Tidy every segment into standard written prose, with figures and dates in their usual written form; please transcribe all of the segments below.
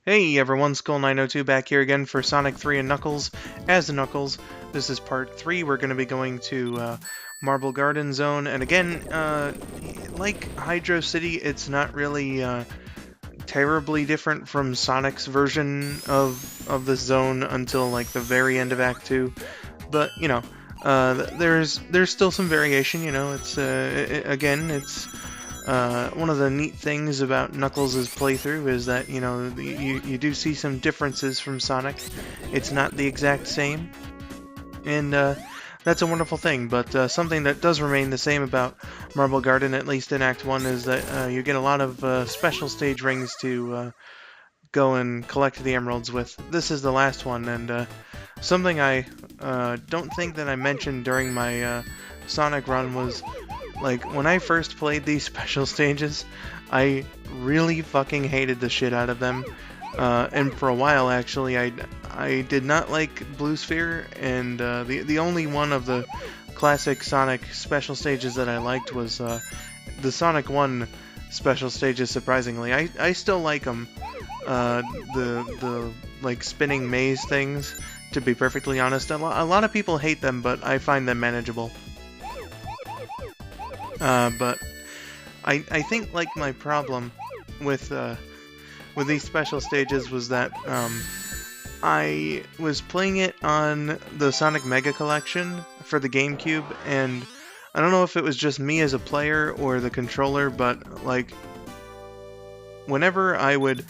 Hey everyone, Skull902 back here again for Sonic 3 and Knuckles as Knuckles. This is part 3. We're going to be going to Marble Garden Zone, and again, like Hydro City, it's not really terribly different from Sonic's version of this zone until like the very end of Act 2. But, there's still some variation, it's, again, it's one of the neat things about Knuckles' playthrough is that, you do see some differences from Sonic. It's not the exact same, and that's a wonderful thing, but something that does remain the same about Marble Garden, at least in Act 1, is that you get a lot of special stage rings to go and collect the emeralds with. This is the last one, and something I don't think that I mentioned during my Sonic run was, like, when I first played these special stages, I really fucking hated the shit out of them. And for a while, actually, I did not like Blue Sphere, and the only one of the classic Sonic special stages that I liked was the Sonic 1 special stages, surprisingly. I still like them. The like, spinning maze things, to be perfectly honest. A lot of people hate them, but I find them manageable. But I think, like, my problem with these special stages was that I was playing it on the Sonic Mega Collection for the GameCube, and I don't know if it was just me as a player or the controller, but, like, whenever I would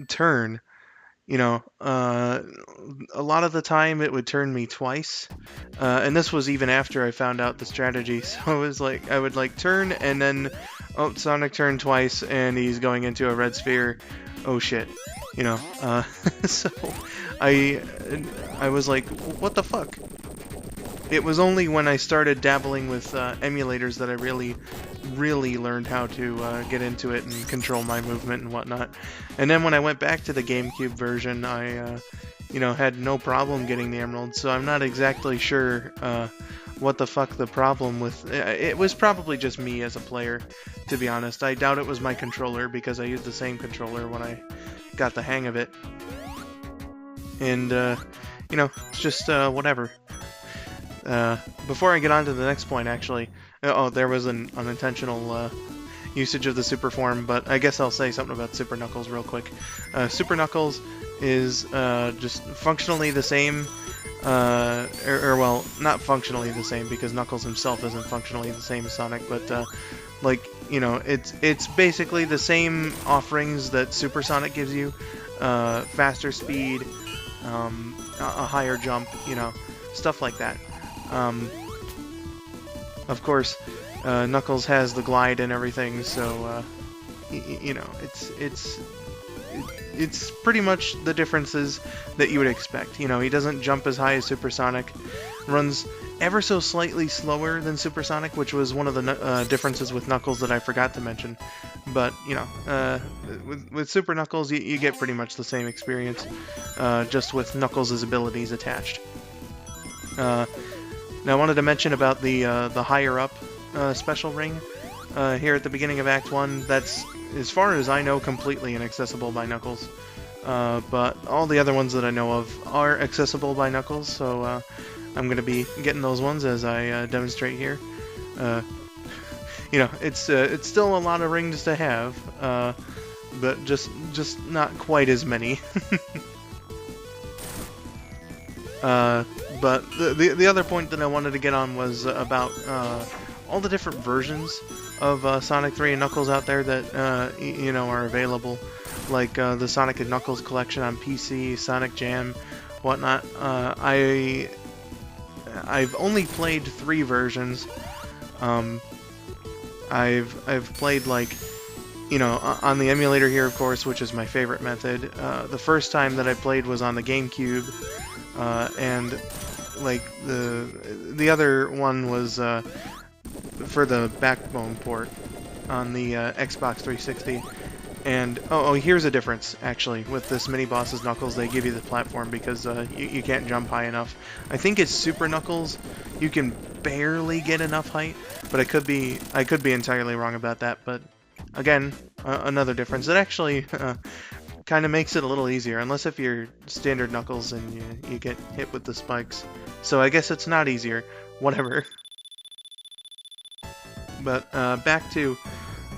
turn, a lot of the time it would turn me twice, and this was even after I found out the strategy. So it was like I would like turn and then, oh, Sonic turned twice and he's going into a red sphere. Oh shit, so I was like, what the fuck? It was only when I started dabbling with emulators that I really learned how to get into it and control my movement and whatnot. And then when I went back to the GameCube version, I, had no problem getting the emeralds. So I'm not exactly sure what the fuck the problem with... It was probably just me as a player, to be honest. I doubt it was my controller, because I used the same controller when I got the hang of it. And, it's just whatever. Before I get on to the next point, actually, there was an unintentional usage of the Super Form, but I guess I'll say something about Super Knuckles real quick. Super Knuckles is just functionally the same, well, not functionally the same, because Knuckles himself isn't functionally the same as Sonic, but it's basically the same offerings that Super Sonic gives you: faster speed, a higher jump, stuff like that. Of course, Knuckles has the glide and everything, so it's pretty much the differences that you would expect. He doesn't jump as high as Supersonic, runs ever so slightly slower than Supersonic, which was one of the differences with Knuckles that I forgot to mention. But with Super Knuckles, you get pretty much the same experience, just with Knuckles' abilities attached. Now I wanted to mention about the higher up special ring here at the beginning of Act 1. That's, as far as I know, completely inaccessible by Knuckles. But all the other ones that I know of are accessible by Knuckles, so I'm going to be getting those ones as I demonstrate here. It's still a lot of rings to have, but just not quite as many. But the other point that I wanted to get on was about all the different versions of Sonic 3 and Knuckles out there that are available, like the Sonic and Knuckles collection on PC, Sonic Jam, whatnot. I've only played 3 versions. I've played, like, on the emulator here, of course, which is my favorite method. The first time that I played was on the GameCube. And like the other one was for the Backbone port on the Xbox 360. And here's a difference, actually, with this mini boss's Knuckles. They give you the platform because you can't jump high enough. I think it's Super Knuckles you can barely get enough height, but I could be entirely wrong about that. But again, another difference that actually kind kind of makes it a little easier, unless if you're standard Knuckles and you get hit with the spikes. So I guess it's not easier. Whatever. But back to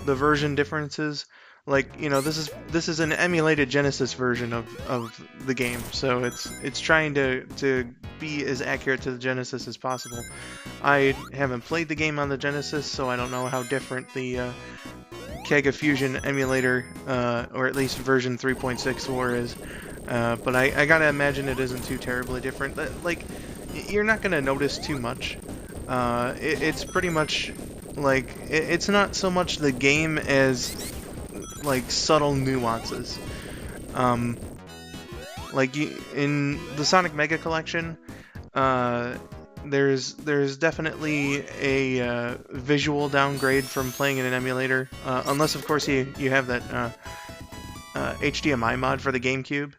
the version differences. Like, you know, this is an emulated Genesis version of the game, so it's trying to be as accurate to the Genesis as possible. I haven't played the game on the Genesis, so I don't know how different the Kega Fusion emulator, or at least version 3.64 is, but I gotta imagine it isn't too terribly different. Like, you're not gonna notice too much. It's pretty much like it's not so much the game as like subtle nuances. Like in the Sonic Mega Collection, there's definitely a visual downgrade from playing in an emulator, unless of course you have that HDMI mod for the GameCube,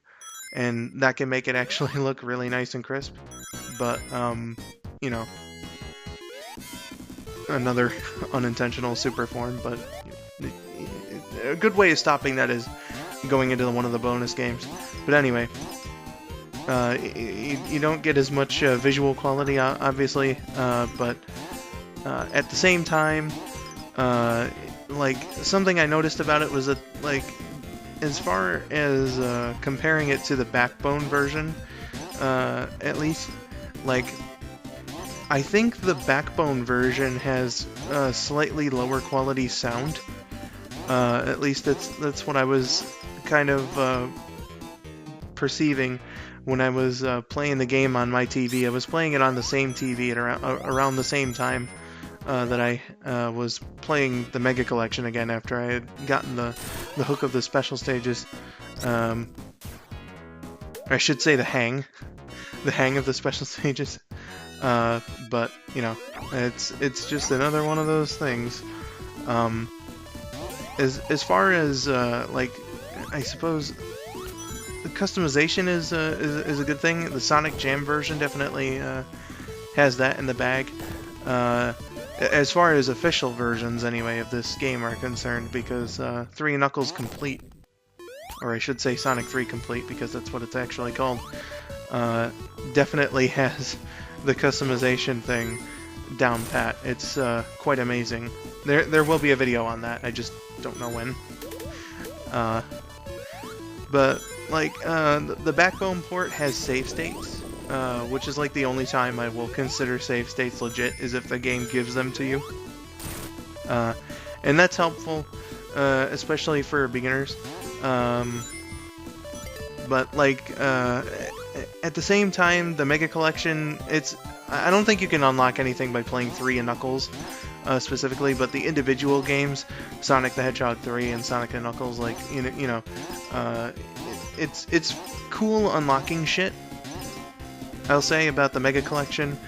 and that can make it actually look really nice and crisp. But you know, another unintentional super form, but a good way of stopping that is going into one of the bonus games. But anyway, you don't get as much visual quality, obviously, but at the same time, like, something I noticed about it was that, like, as far as comparing it to the Backbone version, at least, like, I think the Backbone version has slightly lower quality sound. At least that's what I was kind of perceiving when I was playing the game on my TV. I was playing it on the same TV at around the same time that I was playing the Mega Collection again after I had gotten the hook of the special stages. I should say the hang of the special stages. But you know, it's just another one of those things. As far as like, I suppose the customization is a good thing. The Sonic Jam version definitely has that in the bag. As far as official versions, anyway, of this game are concerned, because 3 Knuckles Complete, or I should say Sonic 3 Complete, because that's what it's actually called, definitely has the customization thing down pat. It's quite amazing. There will be a video on that. I just don't know when. But like the Backbone port has save states, which is like the only time I will consider save states legit is if the game gives them to you. And that's helpful, especially for beginners. But like at the same time, the Mega Collection, I don't think you can unlock anything by playing 3 and Knuckles specifically, but the individual games, Sonic the Hedgehog 3 and Sonic and Knuckles, like, you know, it's cool unlocking shit, I'll say, about the Mega Collection.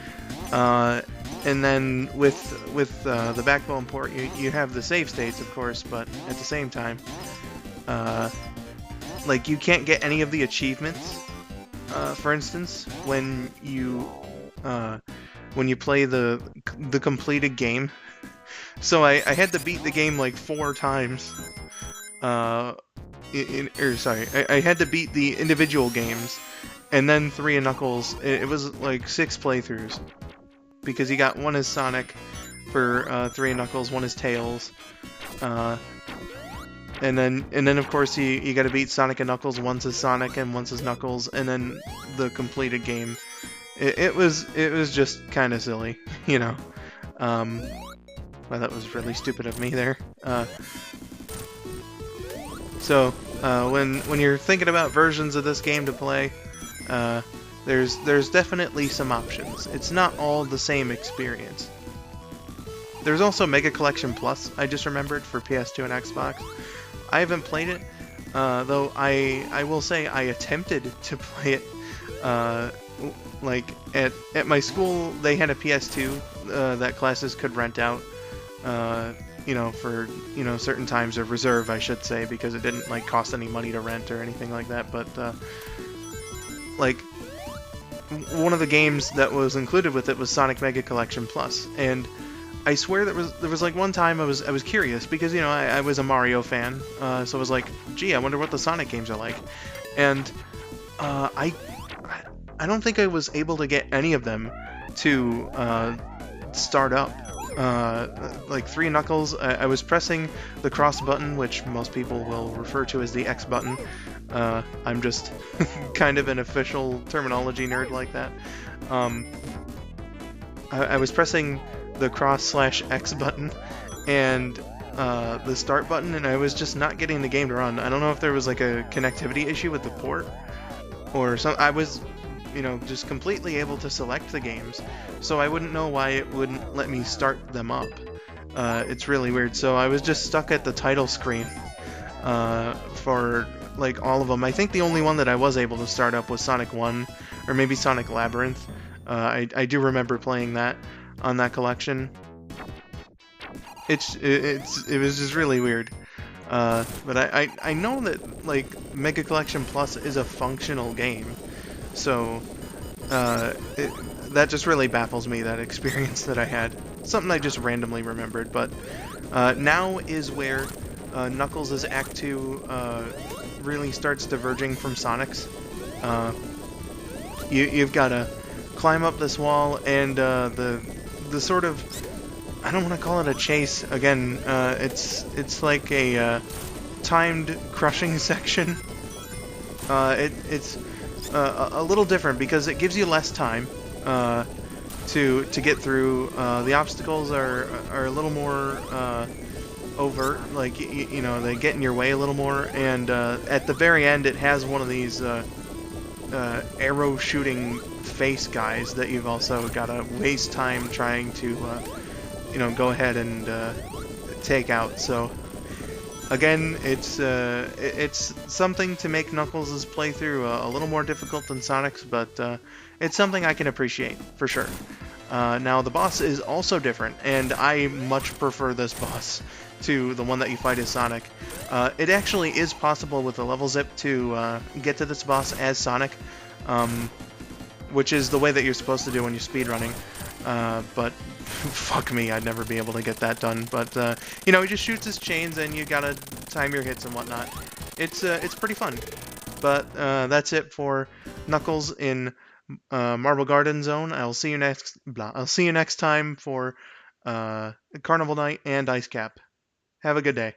And then with the Backbone port, you have the save states, of course, but at the same time, like, you can't get any of the achievements. For instance, when you play the completed game. So I had to beat the game like 4 times. I had to beat the individual games, and then 3 and Knuckles. It was like 6 playthroughs, because you got 1 as Sonic for 3 and Knuckles, 1 as Tails. And then of course you got to beat Sonic and Knuckles, once as Sonic and once as Knuckles, and then the completed game. It was just kind of silly, you know. Well, that was really stupid of me there. So when you're thinking about versions of this game to play, there's definitely some options. It's not all the same experience. There's also Mega Collection Plus, I just remembered, for PS2 and Xbox. I haven't played it, though I will say I attempted to play it. Like, at my school, they had a PS2 that classes could rent out, you know, for, you know, certain times, or reserve, I should say, because it didn't, like, cost any money to rent or anything like that. But, like, one of the games that was included with it was Sonic Mega Collection Plus, and I swear there was like one time I was curious because I was a Mario fan, so I was like, gee, I wonder what the Sonic games are like, and uh, I I don't think I was able to get any of them to start up. Like Three Knuckles, I was pressing the cross button, which most people will refer to as the X button. I'm just kind of an official terminology nerd like that. Um, I was pressing the cross/X button and the start button, and I was just not getting the game to run. I don't know if there was like a connectivity issue with the port or some. I was, just completely able to select the games, so I wouldn't know why it wouldn't let me start them up. It's really weird. So I was just stuck at the title screen for like all of them. I think the only one that I was able to start up was Sonic 1, or maybe Sonic Labyrinth. I do remember playing that on that collection. It was just really weird. But I know that like Mega Collection Plus is a functional game, so that just really baffles me, that experience that I had. Something I just randomly remembered, but now is where Knuckles' Act 2 really starts diverging from Sonic's. You've got to climb up this wall, and the sort of, I don't want to call it a chase. Again, it's like a timed crushing section. It's a little different because it gives you less time to get through. The obstacles are a little more overt, like they get in your way a little more, and at the very end it has one of these arrow shooting face guys that you've also got to waste time trying to go ahead and take out. So again, it's something to make Knuckles' playthrough a little more difficult than Sonic's, but it's something I can appreciate for sure. Now the boss is also different, and I much prefer this boss to the one that you fight as Sonic. It actually is possible with the level zip to get to this boss as Sonic, which is the way that you're supposed to do when you're speedrunning. But fuck me, I'd never be able to get that done. But he just shoots his chains, and you gotta time your hits and whatnot. It's pretty fun. But that's it for Knuckles in Marble Garden Zone. I'll see you next time for Carnival Night and Ice Cap. Have a good day.